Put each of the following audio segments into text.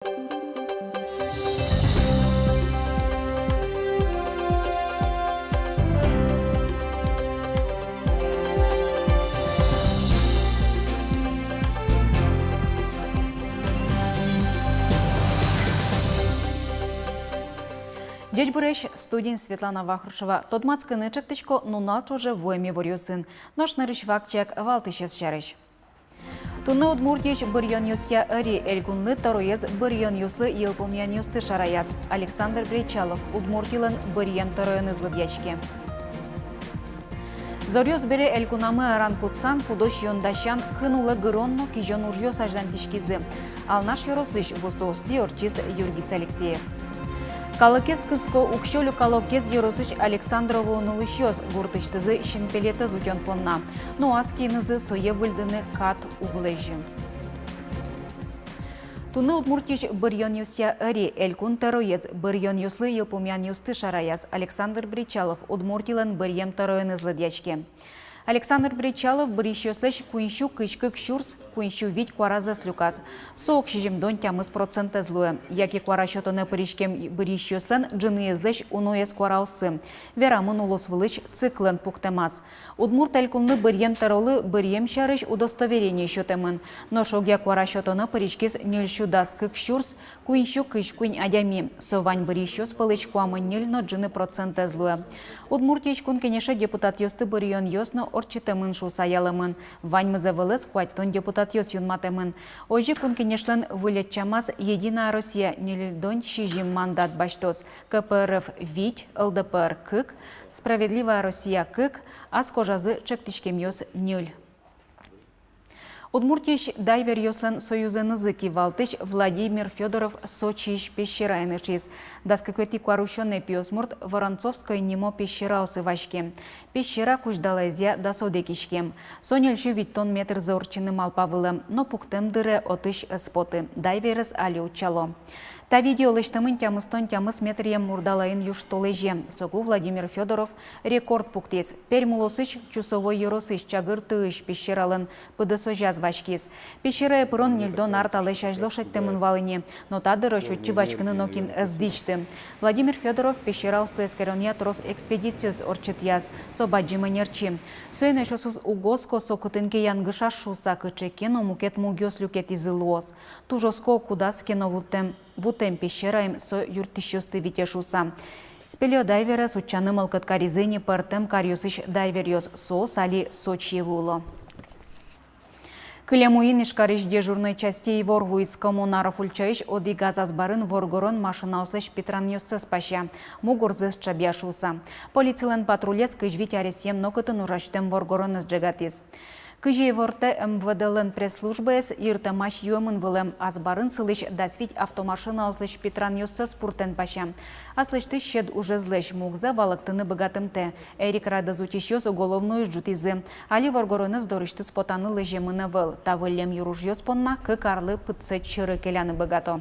Дядь Бурещ, студент Светлана Вахрушева. Тодмацкий нечектичко, ну налчоже воємі ворюсин. Наш нериш вакчек валтишес шариш. Туны Удмуртич бырьон юстя эри эльгунлы тароез бырьон юслы елпумян юсты шараяс. Александр Брейчалов Удмуртилен бырьем тароен излыдячки. Зорьез бере элькунамы аран кутсан кудош йондащан хынулы гыронно кижон уржё саждантишкизы. Ал наш yorosыш бусоусти орчиз Юргис Алексеев. Калыкез кыско укшолю калокез yorosыш Александрову нулышёс гуртыштызы шинпелеты зутён понна. Но аскинызы сое выльдыны кат углежи. Туны Удмуртич бырьон юсya эри элькун тароез бырьон юслы елпумян юсты шараяс. Александр Бричалов Удмуртилен бырьем тароен излыдячки. Александр Бричалов бырищёслэш куинщу кычкык щурс, куинщу вить куараза слюказ. Соок шижим дон тямыз процента злуе. Яки куара щотоне пырищкем бырищёслен джыны езлэш уноез куараусы. Верамын улос вылыч циклен пуктемаз. Удмурт элькунны бырьем таролы бырьем шарыш удостоверение щотемын. Но шогя куара щотоне пырищкез нельщу дас кык щурс, куинщу кыч куин адями. Совань бырищёс пылыч куамын нель, но джыны процента злуе. Удмуртич кун кенеше депутат ёсты бырьон ёсно орчитемын шуса ялымын. Вань мызывылыз куаттон депутат ёс юнматемын. Ожи кун кенешлен вылетчамаз Единая Россия нелельдон шижим мандат баштос. КПРФ вить, ЛДПР кык, Справедливая Россия кык, а скожазы чектишкем ёс нюль. Удмуртич дайвер ёслен союзенызы кивалтыч Владимир Федоров Сочиш пещерайнычиз. Даскаквети куарущённый пиосмурт Воронцовской немо пещераусы вашке. Пещера куждалайзя да содекишкем. Сонельшю виттон метр заурчины малпавылым, но пуктем дыре отыш споты. Дайверес али учало. Та видео лыштымын тямыс метрием мурдалайын юштолеже. Согу Владимир Федоров рекорд пуктес. Пермулосыч чусовой еросыч чагыр тыыш пещералын пыдысо жазвашкес. Пещера эпырон нельдон арталы шажлошеттемын валыне. Но тадыры шутчы бачкыны нокин эздичты. Владимир Федоров пещера усты эскерония трос экспедициюс орчыт яз. Собаджимы нерчи. Сөйне шосыз угоско сокытынке янгыша шуса кычекен омукет мугёс люкет изылуос. Тужоско кудас кеновутем. Вутем пещераем со юртищёсты витешуса. Спелё дайверес учаны мылкыт каризыни пыртым кариосыш дайверёс со сали сочьевуло. Кылемуин ишкариш дежурной части ворву из коммунаров ульчаиш оди газазбарын воргорон машинаусыш Петраньёсы спаща. Мугурзыс чабяшуса. Полицилен патрулец кыжвить аресьем нокытын ураштем воргорон изджегатис. Кыжей ворте МВДЛН пресс-службес иртамаш юэмын вылым азбарын сылыш дасвить автомашина услыш Петраньёсы спуртен паща. Аслышты щед уже злэш мугза валактыны богатымте. Эрик радазучищёс уголовную жутизы. Али воргороны здорышты спотаны лыжемыны выл. Тавылем юружьёс понна кыкарлы пытсы чыры келяны богато.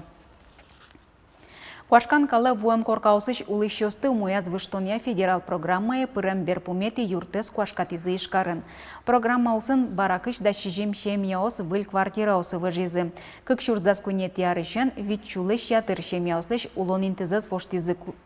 Куашкан калы вуэм коркаусыш улышёсты умуяз выштония федерал программае пырем берпумети юртес куашкатизы ишкарын. Программа улсын баракыш да шижим шемьяос выль квартираусы выжизы. Кык шурдзас кунети арышен витчулыш ятыр шемьяослыш улон интизыз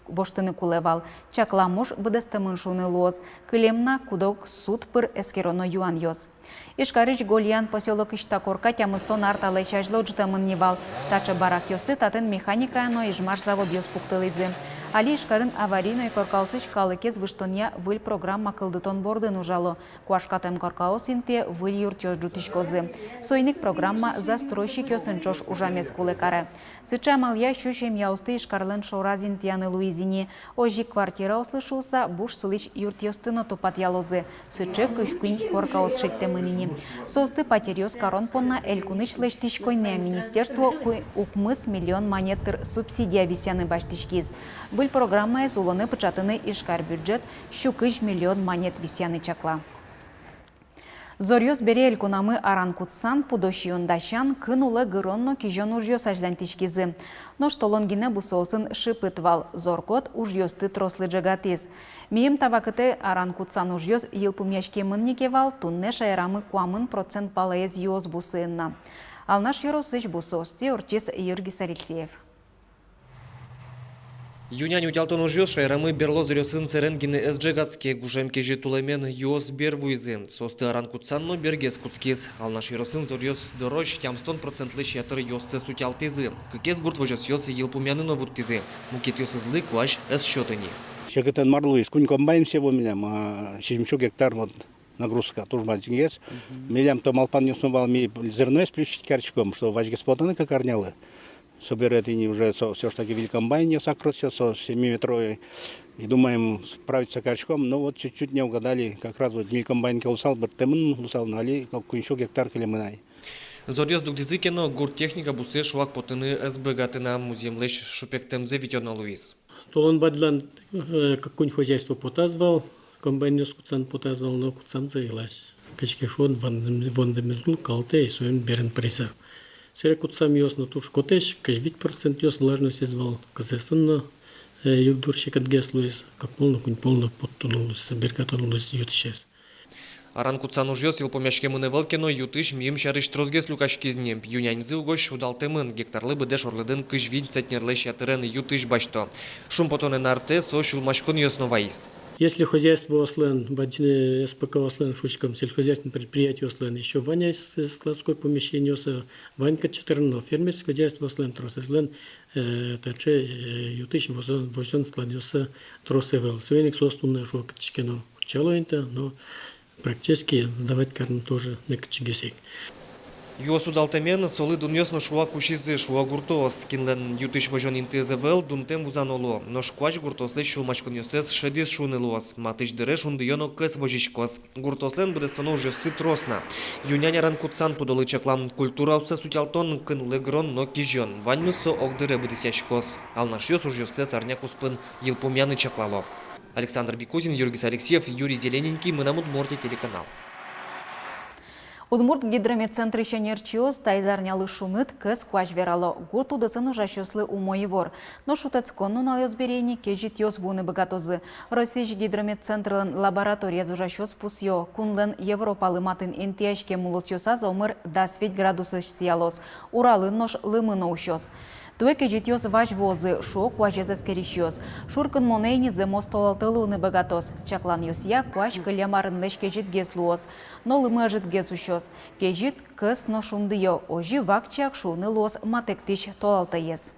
воштыны кулевал. Чакламуш быдыстымын шуны лоз. Кылемна кудок суд пыр эскероно юан йоз. Ишкарыш Гольян поселок Иштакорка тямыстон арталы чажлоджтамын невал. Тача барак ёсты татын механика, но ижмаш завод ёс пуктылызы. Али ишкарын аварийной коркаусыш калыкез выштония выль программа кылдытон бордын ужало. Куашкатем коркаусинте выль юртёж жутишкозы. Сойник программа застройщик ёсынчош ужамес кулыкары. Сыча малья щущем яусты ишкарлын шоразин тяны Луизини. Ожи квартира услышуса буш сылыч юрт ёстыно топат ялозы. Сычы кышкуин коркаус шиктемынини. Состы потерёс корон понна элькуныч лештишкойне министерство укмыс миллион монетыр субсидия висяны баштишкиз. Был программа из улоны печатаны ишкар бюджет щукыш миллион монет висяны чакла. Зорьёс бере элькунамы аран кутсан пудошион дащан кынулы гыронно кижон ужьёс аждантишкизы. Но штолонгине бусоусын шипытвал. Зоркот ужьёсты трослы джагатис. Мием табакыты аран кутсан ужьёс елпумяшке мынникевал тунне шайрамы куамын процент палаез йоз бусынна. Алнаш Юросыч Бусости, Орчис Юргис Алексеев. Юнянь утялтон ужёс шайрамы берлозырё сын серенгины эсджегацке гужемке жетулемен юос бервуизы. Состы аранкутсанно бергес куцкис. Алнаш юросын зорьёс дорож тямстон процентлы шятыр ёсце сутялтызы. Кыкес гурт вожос ёсы елпумяны новуттызы. Мукет ёсы злы куаш эс счётыни. Шекетен марлуис, кунь комбайн всего меня, 700 гектар вот нагрузка тоже есть. Милям то малпан не основал ми зерно сплющить карчком, что важгес плотаны как орнялы. Соберет и уже все что таки великомбайн сокрутся со 7-метровой. И думаем справиться карчком, но вот чуть-чуть не угадали, как раз вот великомбайн усал, бертемын усал нали, как еще гектар килимынай. Зорьёс дугдизыкено гурт техника бусы шуак потыны СБГатына музеемлеш шупектем заведёно Луис. Толон бадлан какое хозяйство потазвал, комбайнёс куцан потазвал, но куцам заилась. Качкешон вандамизгул калте и своим берен приза. Сере куцам ёс на туш котеш, каш 20% ёс влажность извал. Казесынно югдурщик от гес Луис, как полно подтонулась, бергатонулась ютщес. Аранкутсан ужёс илпомяшке мыны велкено ютыш мием шарыш трозгес люкашкизнем. Юняньзы угош удалтемын гектарлы быдеш орлыдын кыжвин центнерлеш ятырен ютыш башто. Шум потоны нарте со шулмашкон ёсноваис. Если хозяйство Ослен, СПК Ослен, шучком, сельскохозяйственное предприятие Ослен, еще Ваня складское помещение, Ванька 14, фермерское хозяйство Ослен, трос Ослен, таче ютыш возон складился трос Эвел. Свеник состунное шо качкено чалоинта, но практически сдавать карну тоже не качегесек. Юос удалтемен солы дуньёсно шуа кушизы шуа гуртос кинлен ютыш вожон интезевел дунтем вузаноло. Но шкваш гуртосле шулмашкон ёсес шедис шунелуос. Матыш дыре шундыёно кэс вожишкос. Гуртослен быдестоно жёсы тросна. Юнянь аранкутсан подолы чаклам культура усе сутялтон кынуле грон но кижон. Ваньмысо огдыре быдесяшкос. Алнаш ёс уж ёсес арнякуспын елпумяны чаклало. Александр Бикузин, Юргис Алексеев, Юрий Зелененький, Мынамут Морти, телеканал. Удмурт гидрометцентры Шенерчиос тайзарнялы шуныт кыз куаш верало. Гурт удысын ужащослы умоевор. Но шутецконну налёзберени кежит ёс вуны богатозы. Российш гидрометцентрын лаборатория ужащос пусьё. Кунлен Европалы матын интияшке мулосьёса зомыр 10 градусыш сиялос. Уралын нош лымын ущёс. Туэке житёс ваш возы, шо куажезес керищёс. Шуркын монейни зemos толалтылуны богатос. Чаклан ёсья куаш кылямарын лешке житгес луос. Но лымы житгес ущёс. Кежит кыс но шундыё. Ожи вакчак шуны луос матектиш толалтаес.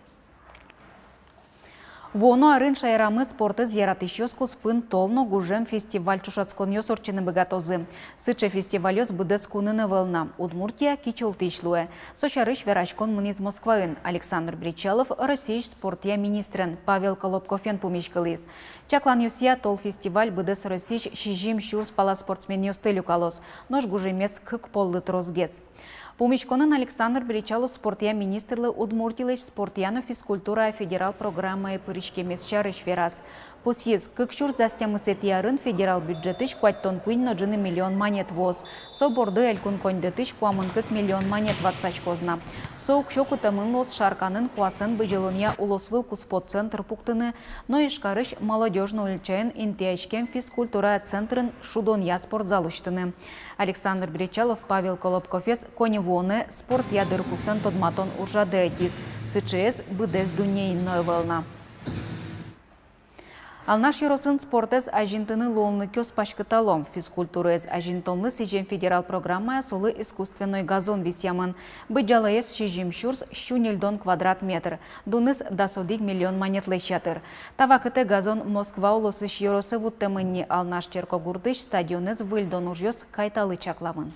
Воно арын шайрамы спорты зъяратыщёс куспын толно гужем фестиваль чушацкон ёсорчыны богатозы. Сыче фестивалёс быдес куныны вылна. Удмуртия кичылтышлуэ. Сочарыш верачкон мыниз Москваын. Александр Бричалов, Российш спортия министрен. Павел Колобковен пумишкалыс. Чаклан юсия тол фестиваль быдес Российш шижим шурс пала спортсмен ёстылю калос. Нож гужемес кык поллы трозгес. Помещконын Александр Бричалов спортия министрлы Удмуртилыш спортияну физкультура федерал программа и пырышкемес чарыш верас. Посъез кыкшур застямысет ярын федерал бюджетыш куаттон куин ноджыны миллион монет воз. Со борды элькун кондетыш куамын кык миллион монет ватсач козна. Со укшоку тамын лос шарканын куасын быжылыния улосвыл куспот центр пуктыны, но ишкарыш молодежно ульчаен интияшкем физкультура центрын шудонья спортзал уштыны. Александр Бричалов, Павел Колобковец, коневоны спорт ядыр пуцен тодматон уржаде этис. СЧС быдес дунейной волна. Алнаш юросын спортез ажинтыны лоонны кёс пашкыталом. Физкультурез ажинтонлы сижем федерал программая солы искусственной газон висямын. Быджалаес шижим шурс щунельдон квадрат метр. Дуныс дасодик миллион монетлы шатыр. Тавакыты газон Москва улысыш юросы вуттемынни Алнаш Черкогурдыш стадионез выльдон ужёс кайталы чакламын.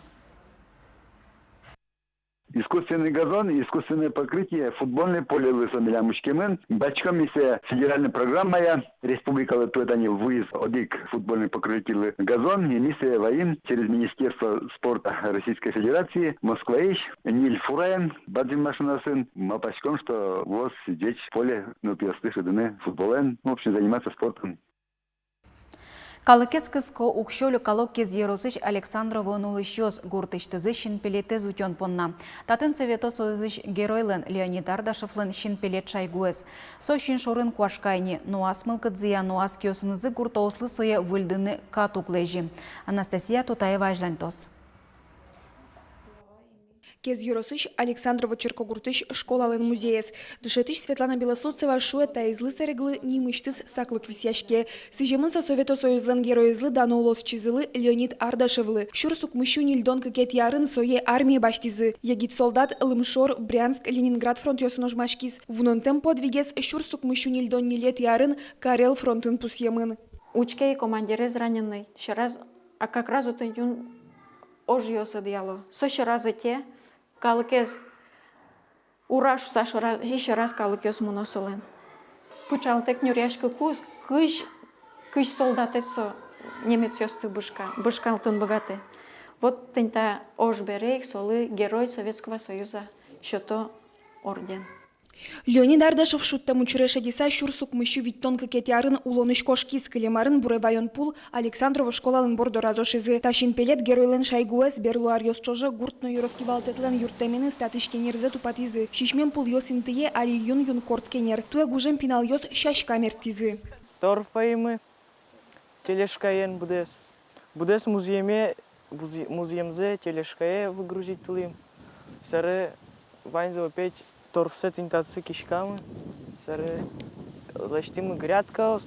Искусственный газон, искусственное покрытие, футбольное поле лысомиля мушкемен. Бачком если федеральная программа республика Латвия выезд одик футбольный покрытие газон и миссия воин через Министерство спорта Российской Федерации Москва-Ищ, Ниль Фураен, Бадзим машина сын, мапачком, что воз сидеть в поле, ну пьесты шедыны футболен, в общем заниматься спортом. Калыкес кыско укшолю калоккез еросыш Александровын улышёс гуртыштызы шинпелете зутён понна. Татын совето союзыш геройлен Леонид Ардашевлен шинпелет шайгуэс. Со шиншорын куашкайни, нуас мылкыдзия нуас кёсынызы гуртоуслы сое выльдыны катуклежи. Анастасия Тутаева аждантос. Кез юросыш Александрова Черкогуртыш школалын музеес. Дышетыш Светлана Белослудцева шуэ таизлы сареглы нимыштыз саклык висяшке. Сыжемын со Совето Союзлын героизлы дано улосчизылы Леонид Ардашевлы. Шурсук мыщу нильдон кекет ярын сое армии баштизы. Егит солдат Лымшор, Брянск, Ленинград фронт ёсыножмашкиз. Вунонтем подвигес шурсук мыщу нильдон нилет ярын Карел фронтын пусьемын. Учке и командир раненый. Еще раз, а как раз вот он ожьёса дьяло. Еще раз те, калыкез, ураш Саша еще раз калыкез моносолен. Пучал тек нюряшка кус, кыш солдаты со немец ёсты бышкалтын богаты. Вот тента ож берег солы герой Советского Союза, что то орден. Леонид Ардашев шуттам учуреша диса шурсук мыщу виттон кекет ярын улоныш кошкиз кылемарын буревайон пул Александрова школалын бордо разошизы. Ташин пелет геройлен шайгуэс берлуар ёсчожа гуртно юроскивалтетлен юртемены статыш кенерзе тупатизы. Шишмен пул ёсинтые али юн корт кенер. Туэ гужем пинал ёс шаш камертизы. Торфаймы телешкаен будес. Будес музеемзе телешкае выгрузить тылым. Сары ваньзо опять торфсет интации кишкамы. Сары лаштимы грядкаос.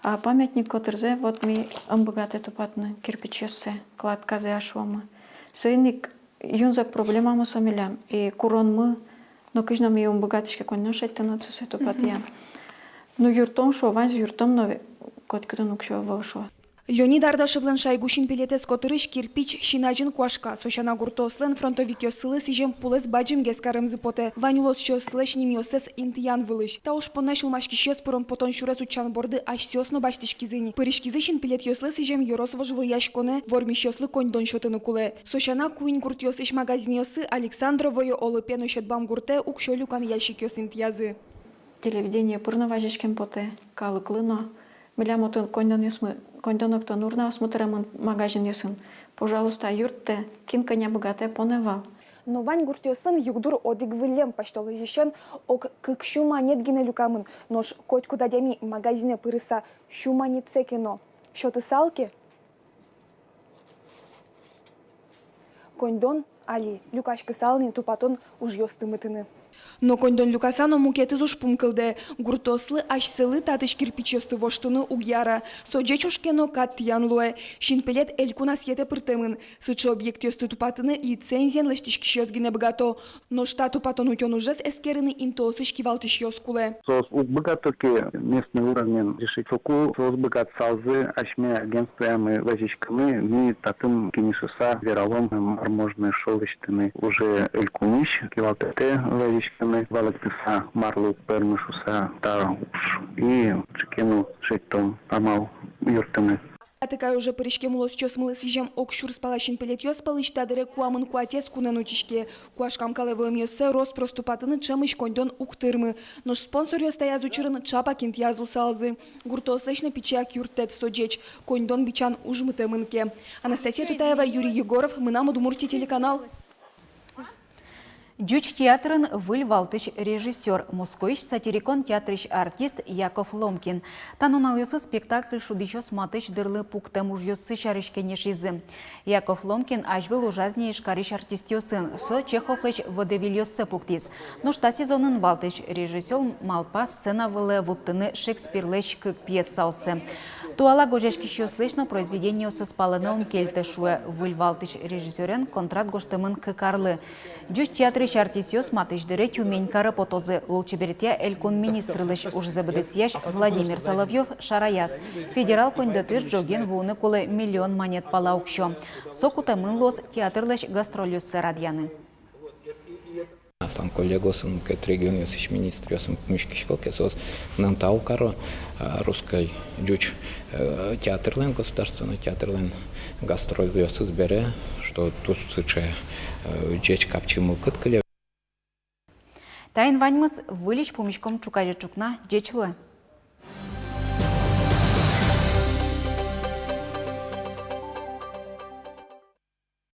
А памятник Котырзе, вот ми богатый тупатный кирпич ёссе, кладка за ашвамы. Сойник юнзак проблемамы сомилям. И курон мы, но кыжна ми богатышке конношать тянаться с эту патья. Ну юртом шо, ваньзо юртом, но коткадан укшо волшо. Леонид Ардашевлен шайгушин пилетес котырыш кирпич шинажин куашка. Сошана гуртослен фронтовик ёсылы сижем пулес баджим гескарым зыпоте. Ванюлос чё слэш ним ёсес интиян вылыш. Та уж понашил машки щёс пырон потон шурес учан борды аж сёсно баштышкизыни. Пырышкизышин пилет ёслы сижем ёрос вожвыл яшконе ворми щёслы конь дон шотыны куле. Сошана куин гурт ёсыш магазин ёсы Александровое олыпено шотбам гурте укшо люкан ящик ёс интиязы. Телевидение пырно важишкен поте, калыклыно. Милям отын коньдонокто нурна осмотрем магазин ясын. Пожалуйста, юртте, кинка не богатая поневал. Но вань гуртёсын югдур одик вылем паштолы ещен ок кык шума нет гине люкамын. Нож коть куда дями магазине пырыса шума не цекино. Шоты салки? Коньдон али люкашкы салнин тупатон уж ёстымытыны. Но коньдон люкасано мукеты зуш пумкылде. Гуртослы ашсылы татыш кирпичёсты воштуны угьяра. Соджа чушкено кат янлуэ. Шинпелет элькунас ете пыртемын. Сычы объект ёсты тупатыны лицензиен лештишки щёзгине богато. Но шта тупатон утён ужес эскерыны интоосыш кивалтыш ёскуле. Сос богатоки местный уровень решить фоку. Сос богат салзы, ашме агентствами возичками. Ми татым кинишуса веролом арможные шолыштыны. Уже элькуниш кивалтете возичками. Валактыса марлу пермышуса та уж и чекену шейтом амал юртыны. А такая уже паришке мулос чё смылы сижем окшур спалащин пелет ёс палыш тадыре куамын куатес кунен учишке. Куашкам калевоем ёссе рос проступатыны чемыш коньдон уктырмы. Нож спонсор ёс таяз учырын чапа кинт язу салзы. Гуртослышно пичак юртет соджеч. Коньдон бичан ужмыте мынке. Анастасия Тутаева, Юрий Егоров, Мынам Удмуртия телеканал. Джуч театрын выль валтыш режиссер, Москоиш сатирикон театрыш артист Яков Ломкин. Танун алёсы спектакль шудичос матыш дырлы пуктем уж ёсы шарышкене шизы. Яков Ломкин ажвыл ужазне ишкариш артистёсын, со Чеховлыш водевильёсы пуктиз. Но шта сезонын валтыш режиссер малпа сцена вылы вуттыны Шекспирлыш кык пьесаусы. Туала гожешки щёслышно произведение со спалыным кельтешуэ выль валтыш режиссерен контракт гоштымын кыкарлы. Джуч театры артистёс матыждыре Тюмень кары потозы лучеберте элькон министрлыш уж забыдысяш Владимир Соловьев шараяс. Федерал кондатыр джоген вуны кулы миллион монет палаукшо. Сокутамын лос театрлыш гастролюсы радьяны. Аслан коллегосын кет регион ёсыш министрёсын мишкишкол кесос нантау каро русской джуч театрлен государственный театрлен гастроль ёсыз бере что тут сыче джеч капчимыл кыткале. Тайн ваньмыз вылич помешком чукаже чукна джечлы.